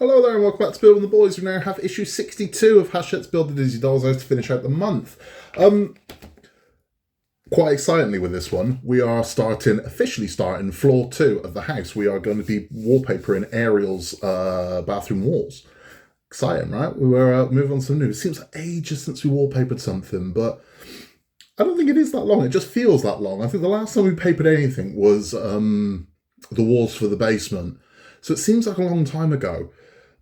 Hello there and welcome back to Building the Boys. We now have issue 62 of Hachette's Build the Dizzy Dolls House to finish out the month. Quite excitingly with this one, we are officially starting floor 2 of the house. We are going to be wallpapering Ariel's bathroom walls. Exciting, right? We were moving on to something new. It seems like ages since we wallpapered something, but I don't think it is that long. It just feels that long. I think the last time we papered anything was the walls for the basement. So it seems like a long time ago.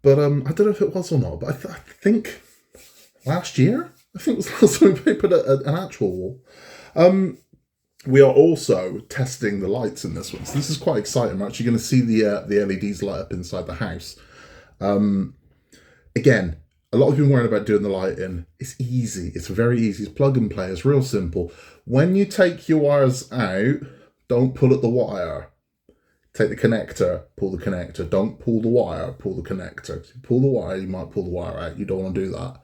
But I don't know if it was or not, but I think last year, I think it was the last time we papered an actual wall. We are also testing the lights in this one. So this is quite exciting. We're actually going to see the LEDs light up inside the house. Again, a lot of people worrying about doing the lighting. It's easy. It's very easy. It's plug and play. It's real simple. When you take your wires out, don't pull at the wire. Take the connector, pull the connector. Don't pull the wire, pull the connector. If you pull the wire, you might pull the wire out. You don't want to do that.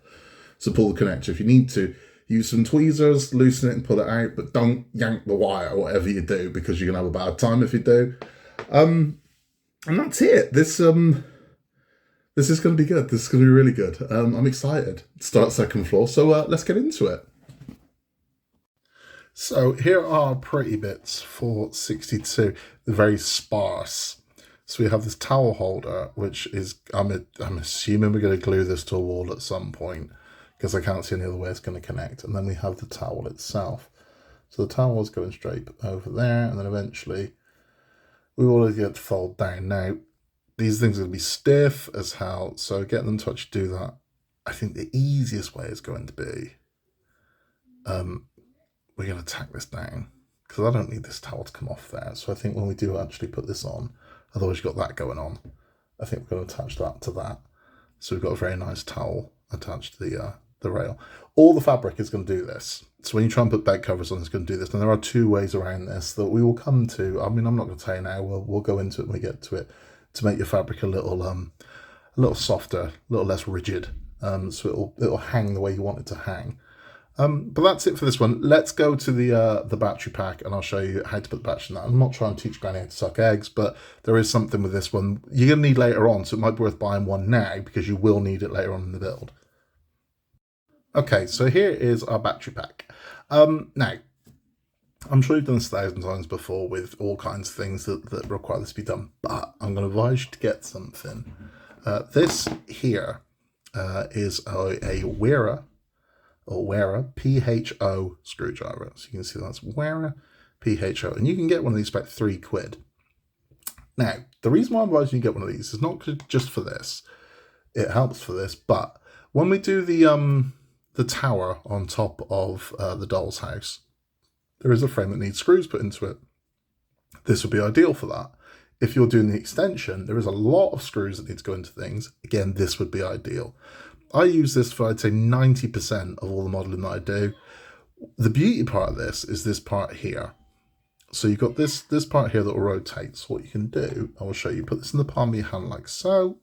So pull the connector. If you need to, use some tweezers, loosen it and pull it out, but don't yank the wire, whatever you do, because you're going to have a bad time if you do. And that's it. This is going to be good. This is going to be really good. I'm excited. Start second floor, so let's get into it. So here are pretty bits for 62. They're very sparse. So we have this towel holder, which is, I'm assuming we're going to glue this to a wall at some point, because I can't see any other way it's going to connect. And then we have the towel itself. So the towel is going straight over there, and then eventually we will get to fold down. Now, these things are going to be stiff as hell, so getting them to actually do that, I think the easiest way is going to be, we're going to tack this down, because I don't need this towel to come off there. So I think when we do actually put this on, otherwise you've got that going on, I think we're going to attach that to that. So we've got a very nice towel attached to the rail. All the fabric is going to do this. So when you try and put bed covers on, it's going to do this. And there are two ways around this that we will come to. I mean, I'm not going to tell you now. We'll go into it when we get to it, to make your fabric a little softer, a little less rigid. So it'll hang the way you want it to hang. But that's it for this one. Let's go to the battery pack, and I'll show you how to put the battery in that. I'm not trying to teach Granny how to suck eggs, but there is something with this one you're going to need later on, so it might be worth buying one now, because you will need it later on in the build. Okay, so here is our battery pack. Now, I'm sure you've done this 1,000 times before with all kinds of things that require this to be done, but I'm going to advise you to get something. This here is a Wera PHO screwdriver. So you can see that's Wera PHO, and you can get one of these for about £3. Now, the reason why I'm advising you to get one of these is not just for this. It helps for this, but when we do the tower on top of the doll's house, there is a frame that needs screws put into it. This would be ideal for that. If you're doing the extension, there is a lot of screws that need to go into things. Again, this would be ideal. I use this for, I'd say, 90% of all the modelling that I do. The beauty part of this is this part here. So you've got this part here that will rotate. So what you can do, I will show you, put this in the palm of your hand like so.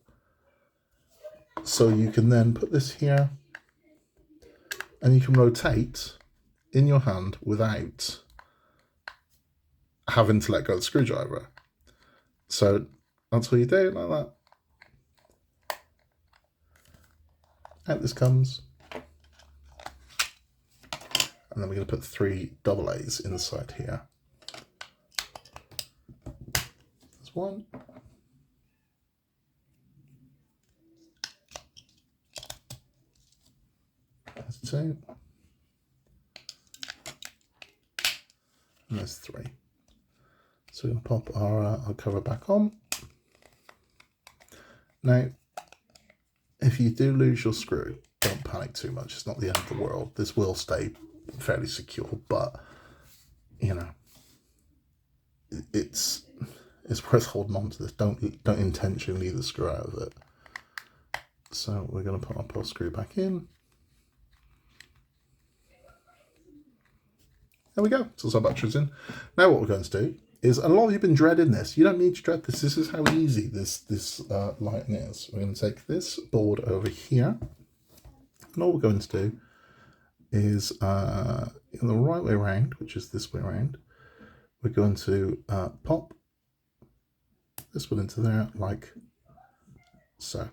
So you can then put this here, and you can rotate in your hand without having to let go of the screwdriver. So that's what you do, like that. Out this comes. And then we're going to put 3 double A's inside here. There's one. There's 2. And there's 3. So we're going to pop our cover back on. Now, if you do lose your screw, don't panic too much. It's not the end of the world. This will stay fairly secure, but, you know, it's worth holding on to this. Don't intentionally leave the screw out of it. So we're going to put our pull screw back in. There we go. So our battery's in. Now what we're going to do is, and a lot of you have been dreading this. You don't need to dread this. This is how easy this lighting is. We're going to take this board over here, and all we're going to do is, in the right way around, which is this way around, we're going to pop this one into there like So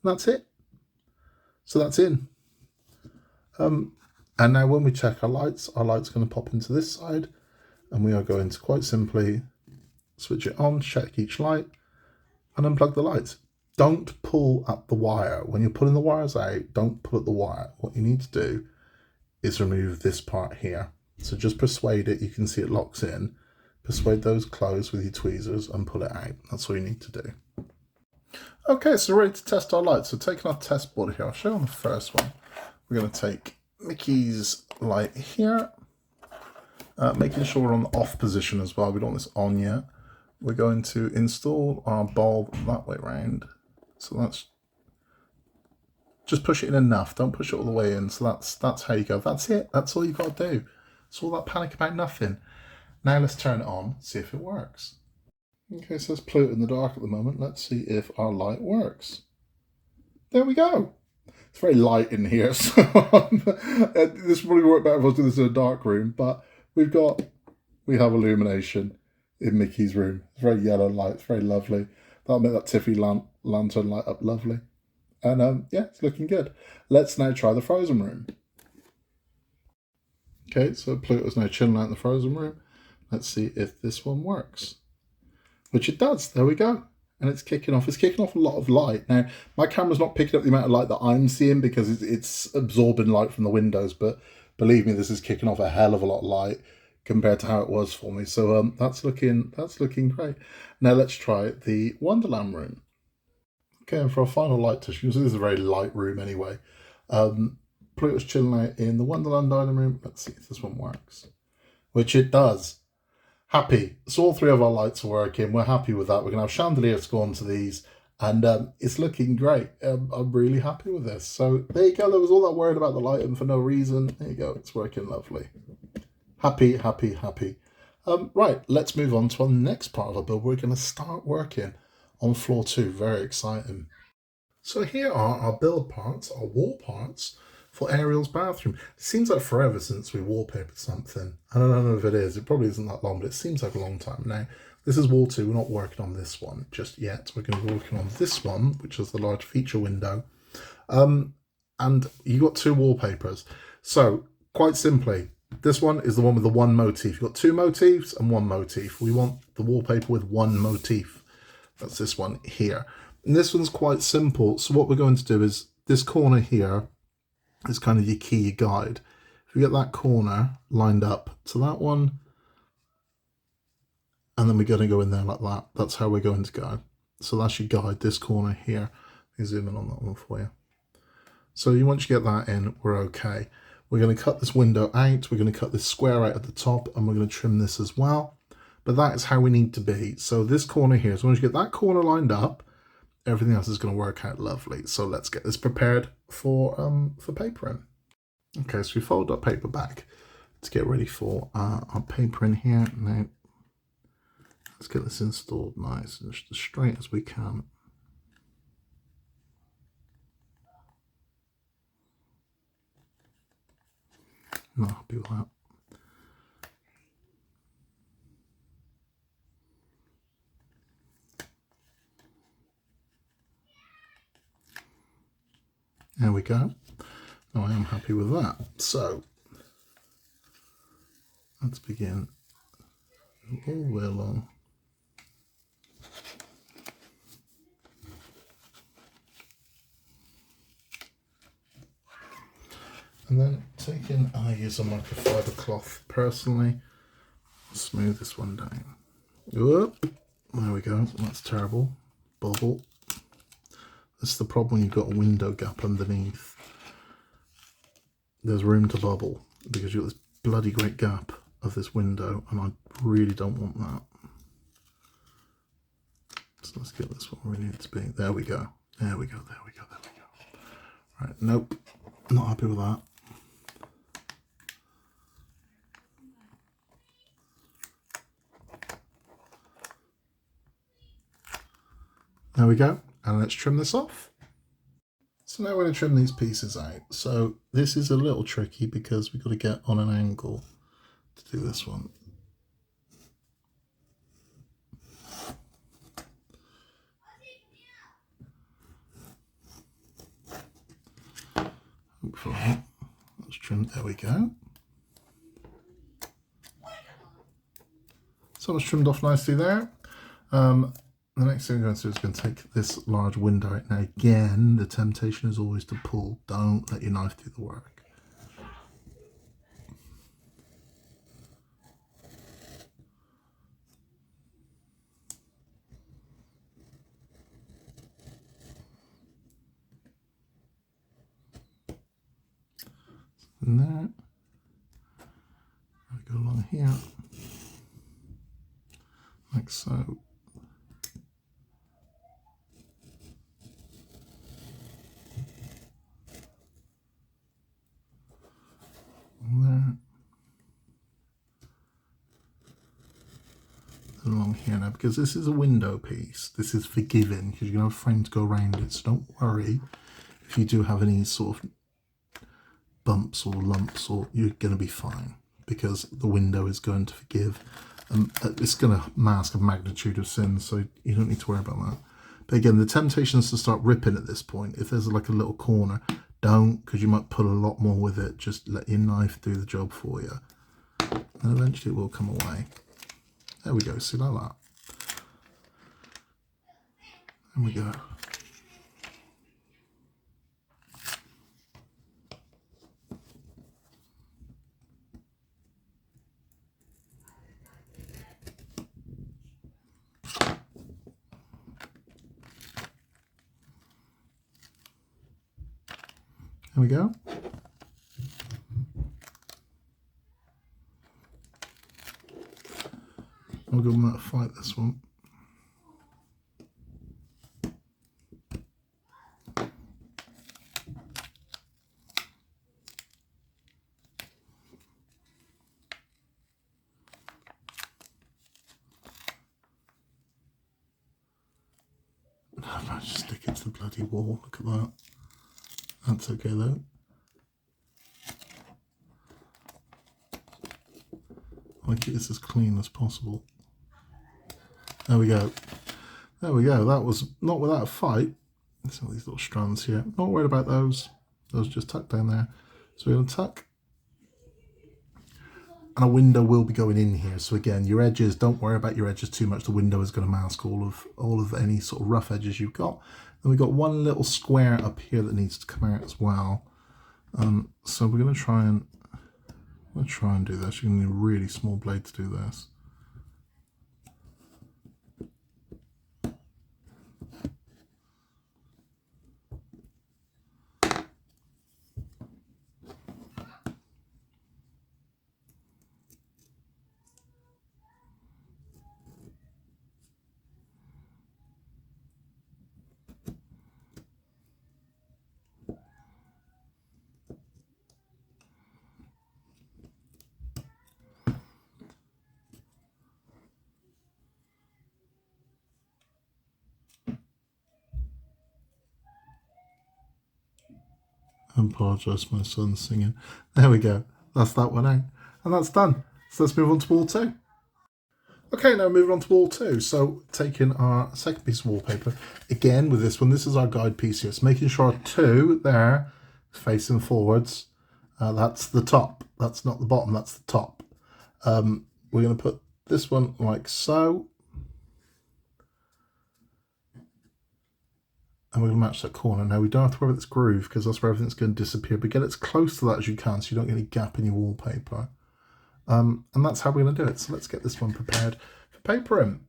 that's it. So that's in. And now when we check our light's going to pop into this side, and we are going to quite simply switch it on, check each light, and unplug the lights. Don't pull at the wire. When you're pulling the wires out, don't pull at the wire. What you need to do is remove this part here. So just persuade it, you can see it locks in. Persuade those closed with your tweezers and pull it out. That's all you need to do. Okay, so we're ready to test our lights. So taking our test board here, I'll show you on the first one. We're going to take Mickey's light here, making sure we're on the off position as well. We don't want this on yet. We're going to install our bulb that way around. So that's just push it in enough. Don't push it all the way in. So that's how you go. That's it. That's all you've got to do. It's all that panic about nothing. Now let's turn it on, see if it works. Okay, so let's play it in the dark at the moment. Let's see if our light works. There we go. It's very light in here, so this would probably work better if I was doing this in a dark room, but we have illumination in Mickey's room. It's very yellow light, it's very lovely. That'll make that Tiffany lantern light up lovely. And yeah, it's looking good. Let's now try the frozen room. Okay, so Pluto's now chilling out in the frozen room. Let's see if this one works. Which it does, there we go. And it's kicking off. It's kicking off a lot of light. Now, my camera's not picking up the amount of light that I'm seeing because it's absorbing light from the windows, but believe me, this is kicking off a hell of a lot of light compared to how it was for me. So that's looking great. Now let's try the Wonderland room. Okay, and for our final light test, you can see this is a very light room anyway. Pluto's chilling out in the Wonderland dining room. Let's see if this one works. Which it does. Happy. So all three of our lights are working. We're happy with that. We're going to have chandeliers go onto these. And it's looking great. I'm really happy with this. So there you go. There was all that worried about the lighting for no reason. There you go. It's working lovely. Happy, happy, happy. Right, let's move on to our next part of our build. We're going to start working on floor 2. Very exciting. So here are our build parts, our wall parts, for Ariel's bathroom. It seems like forever since we wallpapered something. I don't know if it is. It probably isn't that long, but it seems like a long time. Now, this is wall 2. We're not working on this one just yet. We're going to be working on this one, which is the large feature window. And you've got 2 wallpapers. So, quite simply, this one is the one with the one motif. You've got 2 motifs and 1 motif. We want the wallpaper with 1 motif. That's this one here. And this one's quite simple. So what we're going to do is this corner here is kind of your key, your guide. If you get that corner lined up to that one, and then we're going to go in there like that. That's how we're going to go. So that's your guide, this corner here. Let me zoom in on that one for you. So once you get that in, we're okay. We're going to cut this window out. We're going to cut this square out at the top, and we're going to trim this as well. But that is how we need to be. So this corner here, so once you get that corner lined up, everything else is going to work out lovely. So let's get this prepared for papering. Okay, so we fold our paper back to get ready for our papering here. Now, let's get this installed nice and just as straight as we can. I'm not happy with that. There we go. Now I am happy with that. So let's begin all the way along. And then I use a microfiber cloth personally, smooth this one down. Whoop. There we go. That's terrible. Bubble. This is the problem when you've got a window gap underneath. There's room to bubble because you've got this bloody great gap of this window, and I really don't want that. So let's get this one where we need it to be. There we go. There we go. There we go. There we go. Right. Nope. Not happy with that. There we go. And let's trim this off. So now we're going to trim these pieces out. So this is a little tricky because we've got to get on an angle to do this one. hopefully that's trimmed. There we go. So it's trimmed off nicely there. The next thing we're going to do is going to take this large window out. Now again, the temptation is always to pull. Don't let your knife do the work. And there. I go along here, like so. There. And along here now, because this is a window piece, this is forgiving because you're going to have a frame to go around it, so don't worry if you do have any sort of bumps or lumps, or you're going to be fine because the window is going to forgive. It's going to mask a magnitude of sin, so you don't need to worry about that. But again, the temptation is to start ripping at this point. If there's like a little corner, don't, because you might pull a lot more with it. Just let your knife do the job for you, and eventually it will come away. There we go, see, like that. There we go. There we go. I'll go and fight this one. I might just stick it to the bloody wall. Look at that. That's okay though. I like it as clean as possible. There we go. There we go. That was not without a fight. There's all these little strands here. Not worried about those. Those just tucked down there. So we're going to tuck. And a window will be going in here. So again, your edges, don't worry about your edges too much. The window is going to mask all of any sort of rough edges you've got. Then we've got one little square up here that needs to come out as well. So we're going to try and do this. You're going to need a really small blade to do this. I apologise, my son's singing. There we go. That's that one out. And that's done. So let's move on to wall 2. Okay, now moving on to wall 2. So taking our second piece of wallpaper. Again, with this one, this is our guide piece here. It's making sure our 2 there, facing forwards. That's the top. That's not the bottom, that's the top. We're going to put this one like so. And we're going to match that corner. Now we don't have to worry about this groove because that's where everything's going to disappear, but get as close to that as you can so you don't get any gap in your wallpaper. And that's how we're going to do it. So let's get this one prepared for papering.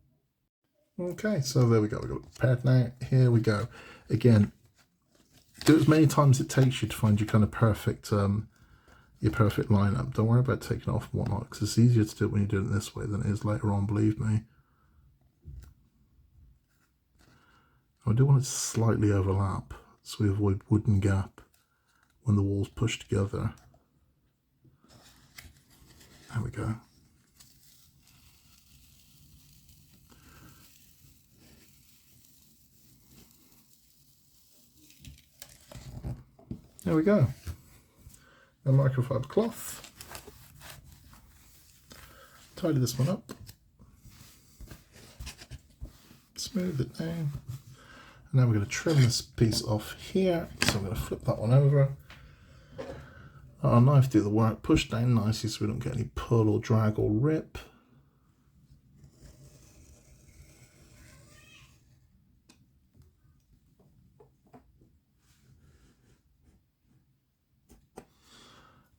Okay, so there we go. We've got it prepared now. Here we go. Again, do it as many times as it takes you to find your kind of perfect your perfect lineup. Don't worry about taking it off and whatnot because it's easier to do it when you're doing it this way than it is later on, believe me. I do want it to slightly overlap so we avoid wooden gap when the walls push together. There we go. There we go. A microfiber cloth. Tidy this one up. Smooth it down. And now we're going to trim this piece off here. So I'm going to flip that one over. Let our knife do the work, push down nicely so we don't get any pull or drag or rip.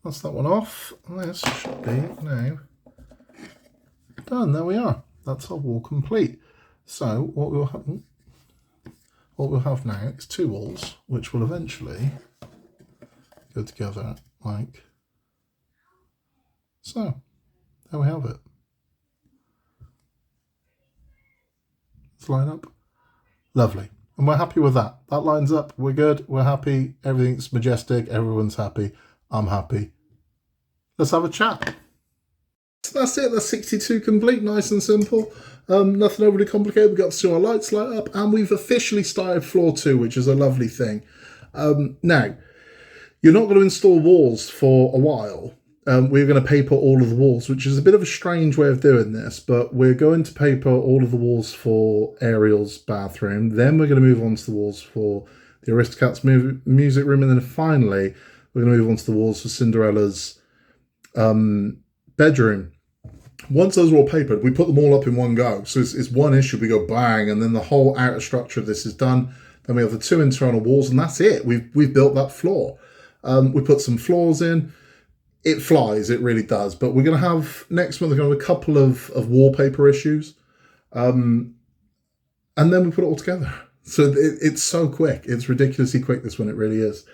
That's that one off. This should be now done. There we are. That's our wall complete. So what we'll have now is two walls, which will eventually go together like so. There we have it. Let's line up. Lovely. And we're happy with that. That lines up. We're good. We're happy. Everything's majestic. Everyone's happy. I'm happy. Let's have a chat. So that's it. That's 62 complete. Nice and simple. Nothing overly complicated. We've got to see our lights light up. And we've officially started floor 2, which is a lovely thing. Now, you're not going to install walls for a while. We're going to paper all of the walls, which is a bit of a strange way of doing this. But we're going to paper all of the walls for Ariel's bathroom. Then we're going to move on to the walls for the Aristocats music room. And then finally, we're going to move on to the walls for Cinderella's bedroom. Once those are all papered, we put them all up in one go. So it's one issue, we go bang, and then the whole outer structure of this is done. Then we have the 2 internal walls, and that's it. We've built that floor. We put some floors in. It flies, it really does. But we're going to have, next month, we're going to have a couple of wallpaper issues. And then we put it all together. So it's so quick. It's ridiculously quick, this one, it really is.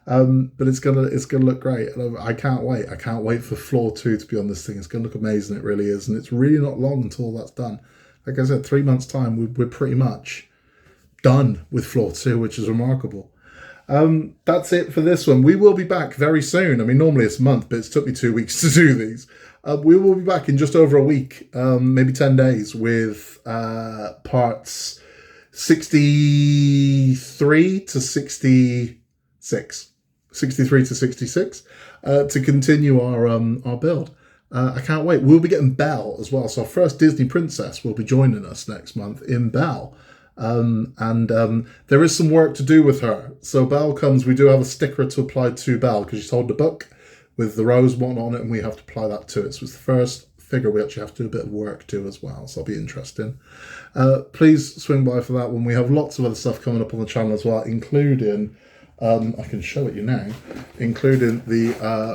But it's gonna look great. I can't wait. I can't wait for floor 2 to be on this thing. It's gonna look amazing. It really is, and it's really not long until all that's done. Like I said, 3 months time, we're pretty much done with floor 2, which is remarkable. That's it for this one. We will be back very soon. I mean, normally it's a month, but it's took me 2 weeks to do these. We will be back in just over a week, maybe 10 days, with parts 63 to 66. 63 to 66 to continue our build. I can't wait. We'll be getting Belle as well. So our first Disney princess will be joining us next month in Belle. There is some work to do with her. So Belle comes, we do have a sticker to apply to Belle because she's holding a book with the rose one on it, and we have to apply that to it. So it's the first figure we actually have to do a bit of work to as well. So that'll be interesting. Please swing by for that one. We have lots of other stuff coming up on the channel as well, including... I can show it you now, including the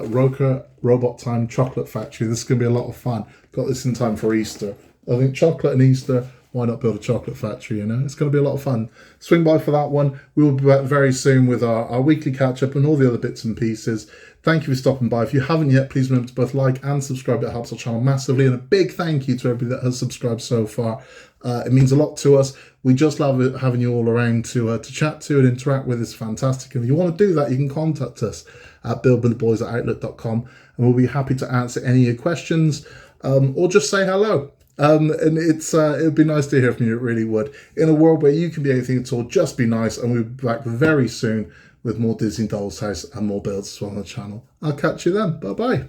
Roker Robot Time Chocolate Factory. This is going to be a lot of fun. Got this in time for Easter. I think chocolate and Easter, why not build a chocolate factory, you know? It's going to be a lot of fun. Swing by for that one. We will be back very soon with our weekly catch-up and all the other bits and pieces. Thank you for stopping by. If you haven't yet, please remember to both like and subscribe. It helps our channel massively. And a big thank you to everybody that has subscribed so far. It means a lot to us. We just love it, having you all around to chat to and interact with. It's fantastic. And if you want to do that, you can contact us at buildwiththeboys@outlook.com, and we'll be happy to answer any of your questions or just say hello. And it'd be nice to hear from you. It really would. In a world where you can be anything at all, just be nice. And we'll be back very soon with more Disney Doll's House and more builds as well on the channel. I'll catch you then. Bye-bye.